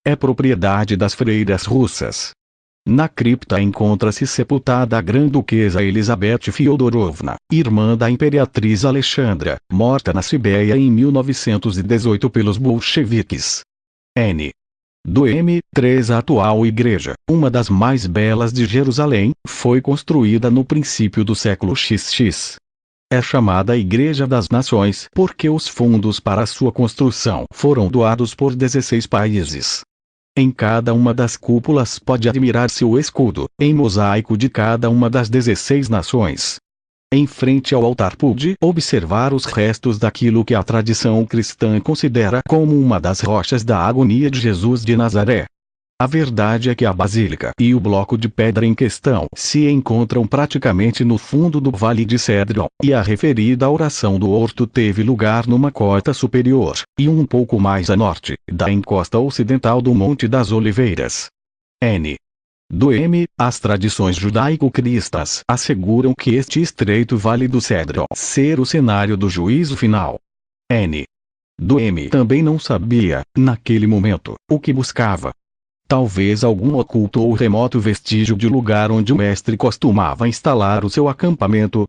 é propriedade das freiras russas. Na cripta encontra-se sepultada a Grã-Duquesa Elizabeth Fyodorovna, irmã da imperatriz Alexandra, morta na Sibéria em 1918 pelos bolcheviques. N. Do M3 A atual igreja, uma das mais belas de Jerusalém, foi construída no princípio do século XX. É chamada Igreja das Nações porque os fundos para sua construção foram doados por 16 países. Em cada uma das cúpulas pode admirar-se o escudo, em mosaico de cada uma das 16 nações. Em frente ao altar pude observar os restos daquilo que a tradição cristã considera como uma das rochas da agonia de Jesus de Nazaré. A verdade é que a basílica e o bloco de pedra em questão se encontram praticamente no fundo do Vale de Cédron, e a referida oração do horto teve lugar numa cota superior, e um pouco mais a norte, da encosta ocidental do Monte das Oliveiras. N. Do M. As tradições judaico-cristãs asseguram que este estreito Vale do Cédron ser o cenário do juízo final. N. Do M. também não sabia, naquele momento, o que buscava. Talvez algum oculto ou remoto vestígio de lugar onde o mestre costumava instalar o seu acampamento.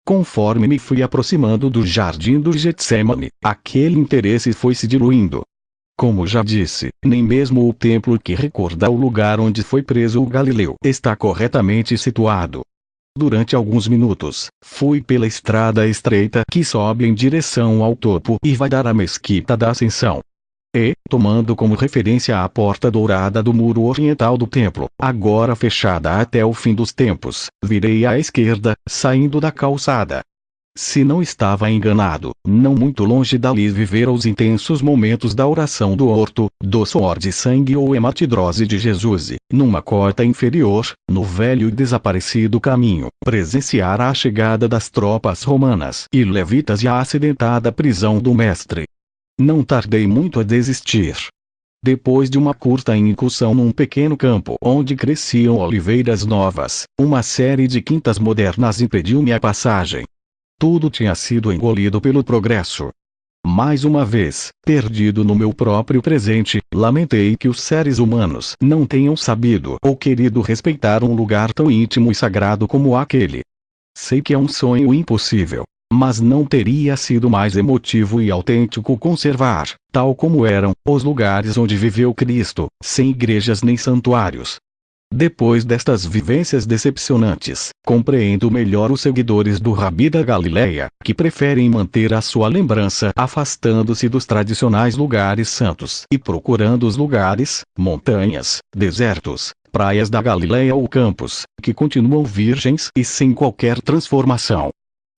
Conforme me fui aproximando do jardim do Getsemane, aquele interesse foi se diluindo. Como já disse, nem mesmo o templo que recorda o lugar onde foi preso o Galileu está corretamente situado. Durante alguns minutos, fui pela estrada estreita que sobe em direção ao topo e vai dar à Mesquita da Ascensão. E, tomando como referência a porta dourada do muro oriental do templo, agora fechada até o fim dos tempos, virei à esquerda, saindo da calçada. Se não estava enganado, não muito longe dali vivera os intensos momentos da oração do horto, do suor de sangue ou hematidrose de Jesus, e, numa cota inferior, no velho e desaparecido caminho, presenciara a chegada das tropas romanas e levitas e a acidentada prisão do mestre. Não tardei muito a desistir. Depois de uma curta incursão num pequeno campo onde cresciam oliveiras novas, uma série de quintas modernas impediu-me a passagem. Tudo tinha sido engolido pelo progresso. Mais uma vez, perdido no meu próprio presente, lamentei que os seres humanos não tenham sabido ou querido respeitar um lugar tão íntimo e sagrado como aquele. Sei que é um sonho impossível, mas não teria sido mais emotivo e autêntico conservar, tal como eram, os lugares onde viveu Cristo, sem igrejas nem santuários. Depois destas vivências decepcionantes, compreendo melhor os seguidores do Rabi da Galileia, que preferem manter a sua lembrança afastando-se dos tradicionais lugares santos e procurando os lugares, montanhas, desertos, praias da Galileia ou campos, que continuam virgens e sem qualquer transformação.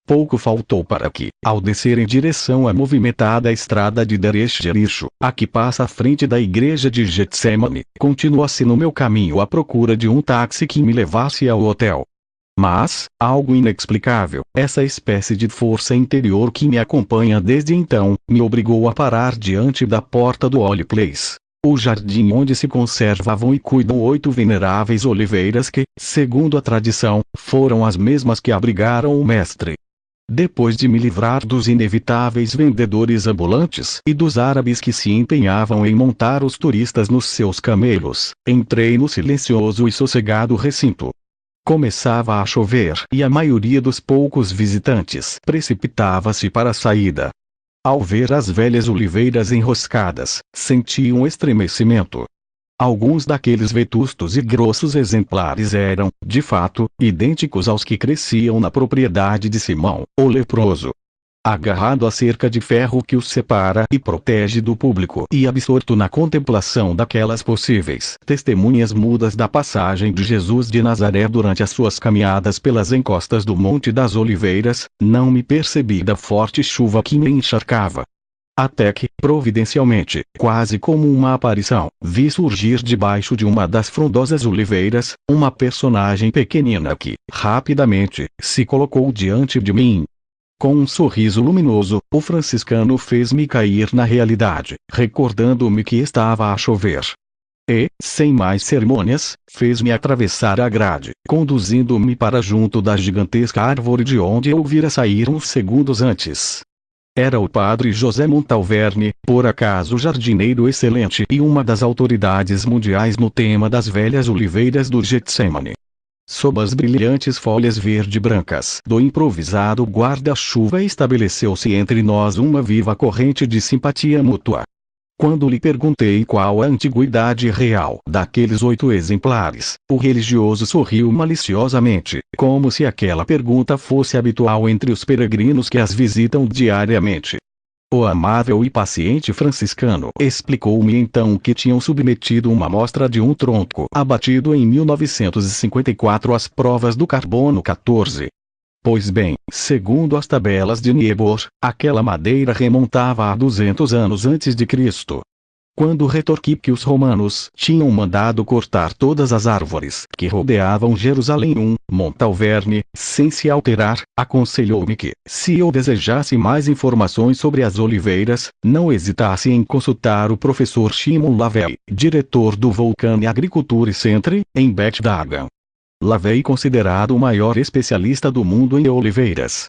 Pouco faltou para que, ao descer em direção à movimentada estrada de Deresh Jericho, a que passa à frente da igreja de Getsemane, continuasse no meu caminho à procura de um táxi que me levasse ao hotel. Mas, algo inexplicável, essa espécie de força interior que me acompanha desde então, me obrigou a parar diante da porta do Holy Place, o jardim onde se conservavam e cuidam 8 veneráveis oliveiras que, segundo a tradição, foram as mesmas que abrigaram o mestre. Depois de me livrar dos inevitáveis vendedores ambulantes e dos árabes que se empenhavam em montar os turistas nos seus camelos, entrei no silencioso e sossegado recinto. Começava a chover e a maioria dos poucos visitantes precipitava-se para a saída. Ao ver as velhas oliveiras enroscadas, senti um estremecimento. Alguns daqueles vetustos e grossos exemplares eram, de fato, idênticos aos que cresciam na propriedade de Simão, o leproso. Agarrado à cerca de ferro que os separa e protege do público e absorto na contemplação daquelas possíveis testemunhas mudas da passagem de Jesus de Nazaré durante as suas caminhadas pelas encostas do Monte das Oliveiras, não me percebi da forte chuva que me encharcava. Até que, providencialmente, quase como uma aparição, vi surgir debaixo de uma das frondosas oliveiras, uma personagem pequenina que, rapidamente, se colocou diante de mim. Com um sorriso luminoso, o franciscano fez-me cair na realidade, recordando-me que estava a chover. E, sem mais cerimônias, fez-me atravessar a grade, conduzindo-me para junto da gigantesca árvore de onde eu vira sair uns segundos antes. Era o padre José Montalverne, por acaso jardineiro excelente e uma das autoridades mundiais no tema das velhas oliveiras do Getsemane. Sob as brilhantes folhas verde-brancas do improvisado guarda-chuva estabeleceu-se entre nós uma viva corrente de simpatia mútua. Quando lhe perguntei qual a antiguidade real daqueles 8 exemplares, o religioso sorriu maliciosamente, como se aquela pergunta fosse habitual entre os peregrinos que as visitam diariamente. O amável e paciente franciscano explicou-me então que tinham submetido uma amostra de um tronco abatido em 1954 às provas do carbono 14. Pois bem, segundo as tabelas de Niebuhr, aquela madeira remontava a 200 anos antes de Cristo. Quando retorqui que os romanos tinham mandado cortar todas as árvores que rodeavam Jerusalém, Montalverne, sem se alterar, aconselhou-me que, se eu desejasse mais informações sobre as oliveiras, não hesitasse em consultar o professor Shimon Lavey, diretor do Vulcan Agriculture Center, em Bet Dagan. Lavey considerado o maior especialista do mundo em oliveiras.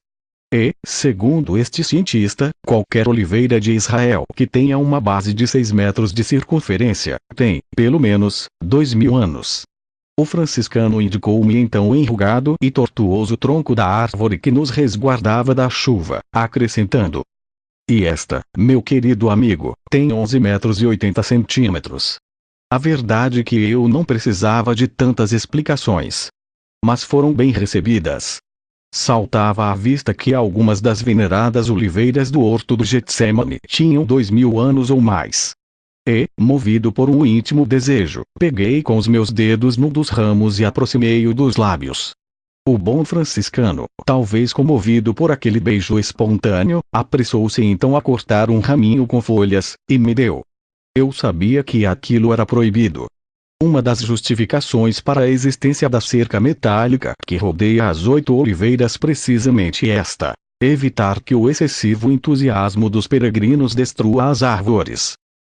E, segundo este cientista, qualquer oliveira de Israel que tenha uma base de 6 metros de circunferência, tem, pelo menos, 2.000 anos. O franciscano indicou-me então o enrugado e tortuoso tronco da árvore que nos resguardava da chuva, acrescentando: "E esta, meu querido amigo, tem 11 metros e 80 centímetros. A verdade é que eu não precisava de tantas explicações. Mas foram bem recebidas. Saltava à vista que algumas das veneradas oliveiras do Horto do Getsemane tinham 2.000 anos ou mais. E, movido por um íntimo desejo, peguei com os meus dedos num dos ramos e aproximei-o dos lábios. O bom franciscano, talvez comovido por aquele beijo espontâneo, apressou-se então a cortar um raminho com folhas, e me deu. Eu sabia que aquilo era proibido. Uma das justificações para a existência da cerca metálica que rodeia as 8 oliveiras precisamente esta: evitar que o excessivo entusiasmo dos peregrinos destrua as árvores.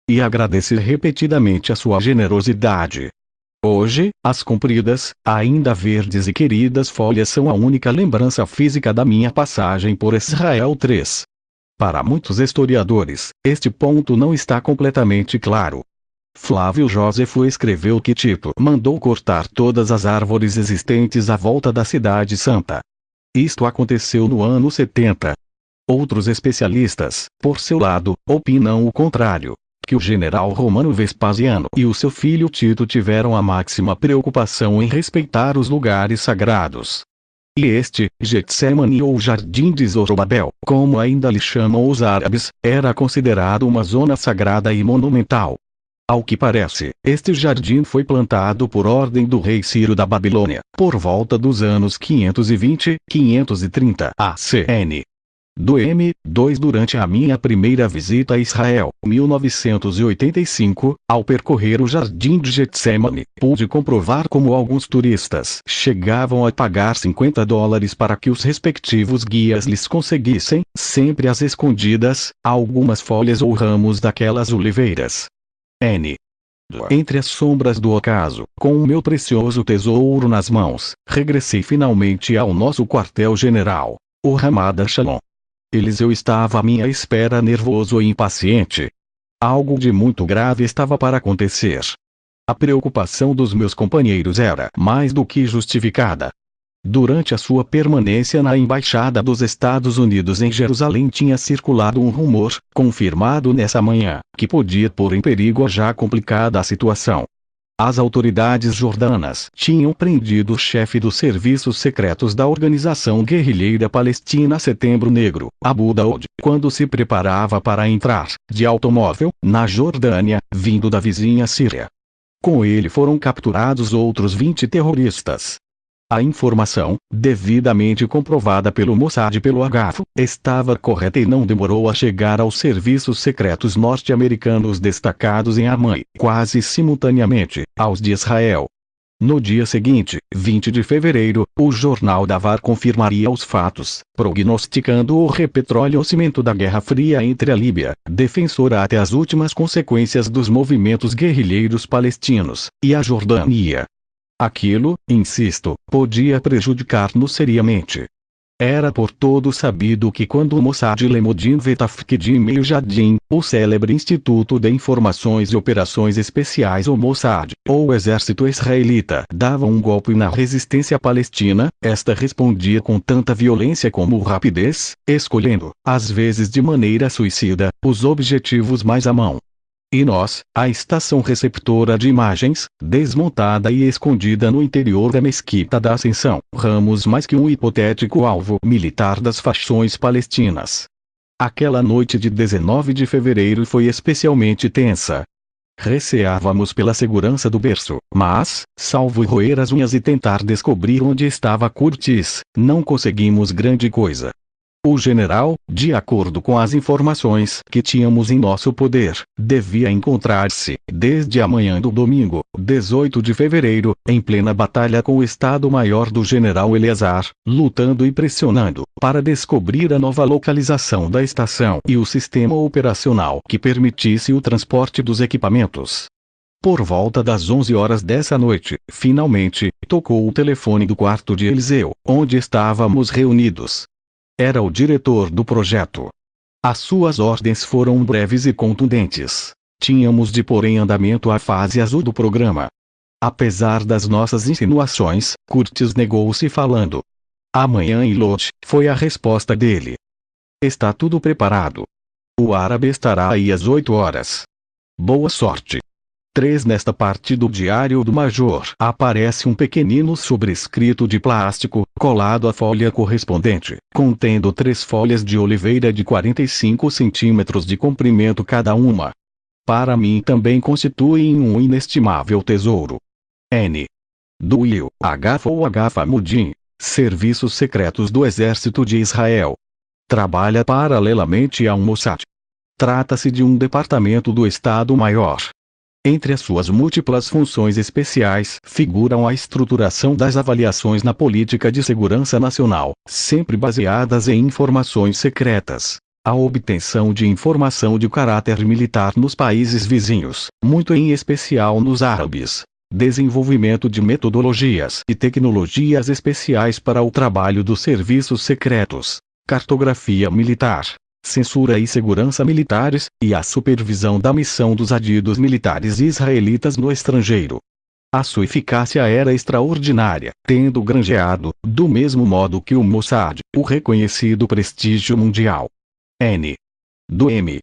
E agradecer repetidamente a sua generosidade. Hoje, as compridas, ainda verdes e queridas folhas são a única lembrança física da minha passagem por Israel 3. Para muitos historiadores, este ponto não está completamente claro. Flávio Jósefo escreveu que Tito mandou cortar todas as árvores existentes à volta da cidade santa. Isto aconteceu no ano 70. Outros especialistas, por seu lado, opinam o contrário, que o general romano Vespasiano e o seu filho Tito tiveram a máxima preocupação em respeitar os lugares sagrados. E este, Getsemane ou Jardim de Zorobabel, como ainda lhe chamam os árabes, era considerado uma zona sagrada e monumental. Ao que parece, este jardim foi plantado por ordem do rei Ciro da Babilônia, por volta dos anos 520-530 ACN. Do M2 Durante a minha primeira visita a Israel, 1985, ao percorrer o Jardim de Getsemane, pude comprovar como alguns turistas chegavam a pagar $50 para que os respectivos guias lhes conseguissem, sempre às escondidas, algumas folhas ou ramos daquelas oliveiras. Entre as sombras do ocaso, com o meu precioso tesouro nas mãos, regressei finalmente ao nosso quartel-general, o Ramada Shalom. Eliseu estava à minha espera nervoso e impaciente. Algo de muito grave estava para acontecer. A preocupação dos meus companheiros era mais do que justificada. Durante a sua permanência na Embaixada dos Estados Unidos em Jerusalém tinha circulado um rumor, confirmado nessa manhã, que podia pôr em perigo a já complicada situação. As autoridades jordanas tinham prendido o chefe dos serviços secretos da organização guerrilheira palestina Setembro Negro, Abu Daoud, quando se preparava para entrar, de automóvel, na Jordânia, vindo da vizinha Síria. Com ele foram capturados outros 20 terroristas. A informação, devidamente comprovada pelo Mossad e pelo Agaf, estava correta e não demorou a chegar aos serviços secretos norte-americanos destacados em Amman, quase simultaneamente, aos de Israel. No dia seguinte, 20 de fevereiro, o jornal Davar confirmaria os fatos, prognosticando o repetrolhecimento da Guerra Fria entre a Líbia, defensora até as últimas consequências dos movimentos guerrilheiros palestinos, e a Jordânia. Aquilo, insisto, podia prejudicar-nos seriamente. Era por todos sabido que quando o Mossad Lemodin Vetafkedim Mujahideen, o célebre Instituto de Informações e Operações Especiais ou Mossad, ou o exército israelita, dava um golpe na resistência palestina, esta respondia com tanta violência como rapidez, escolhendo, às vezes de maneira suicida, os objetivos mais à mão. E nós, a estação receptora de imagens, desmontada e escondida no interior da Mesquita da Ascensão, ramos mais que um hipotético alvo militar das facções palestinas. Aquela noite de 19 de fevereiro foi especialmente tensa. Receávamos pela segurança do berço, mas, salvo roer as unhas e tentar descobrir onde estava Curtis, não conseguimos grande coisa. O general, de acordo com as informações que tínhamos em nosso poder, devia encontrar-se, desde a manhã do domingo, 18 de fevereiro, em plena batalha com o Estado-Maior do general Eleazar, lutando e pressionando, para descobrir a nova localização da estação e o sistema operacional que permitisse o transporte dos equipamentos. Por volta das 11 horas dessa noite, finalmente, tocou o telefone do quarto de Eliseu, onde estávamos reunidos. Era o diretor do projeto. As suas ordens foram breves e contundentes. Tínhamos de pôr em andamento a fase azul do programa. Apesar das nossas insinuações, Curtis negou-se falando. Amanhã em Lot, foi a resposta dele. Está tudo preparado. O árabe estará aí às 8 horas. Boa sorte. 3 Nesta parte do diário do Major aparece um pequenino sobrescrito de plástico, colado à folha correspondente, contendo 3 folhas de oliveira de 45 centímetros de comprimento cada uma. Para mim também constituem um inestimável tesouro. N. Do Will H. ou H. Famudin, Serviços Secretos do Exército de Israel. Trabalha paralelamente ao Mossad. Trata-se de um departamento do Estado-Maior. Entre as suas múltiplas funções especiais figuram a estruturação das avaliações na política de segurança nacional, sempre baseadas em informações secretas, a obtenção de informação de caráter militar nos países vizinhos, muito em especial nos árabes, desenvolvimento de metodologias e tecnologias especiais para o trabalho dos serviços secretos, cartografia militar, censura e segurança militares, e a supervisão da missão dos adidos militares israelitas no estrangeiro. A sua eficácia era extraordinária, tendo granjeado, do mesmo modo que o Mossad, o reconhecido prestígio mundial. N. Do M.